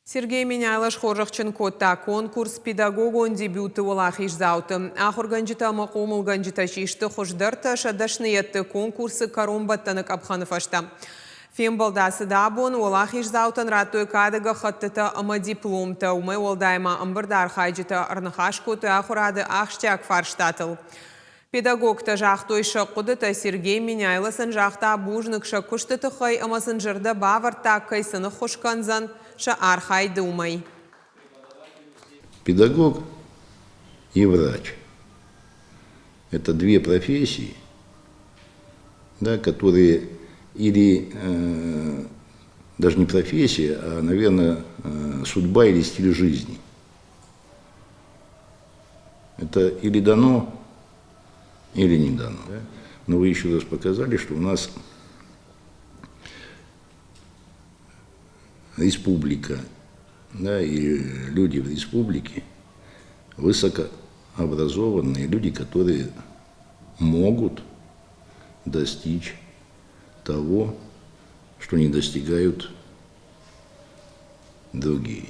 Сергей Меняйлаш Хоржахченкотта конкурс педагогон дебюты олахиш зауты. Ахорганжита мақомыл ганжита шишты хождарта шадашниетті конкурсы каромбаттанық абханыфашта. Фембалдасы дабон олахиш заутын раттой кадыға хаттыта ама дипломта. Умай олдайма амбардар хайджита арнахашкоты ахурады ахштяк фарштатыл. Педагогта жақтойша құдыта Сергей Меняйласын жақта бужнықша күштіті қай амасын жырда баварта кайсыны хошканзан архай думай. Педагог и врач – это две профессии, да, которые или даже не профессия, а, наверное, судьба или стиль жизни. Это или дано, или не дано. Да? Но вы еще раз показали, что у нас республика, да, и люди в республике высокообразованные люди, которые могут достичь того, что не достигают другие.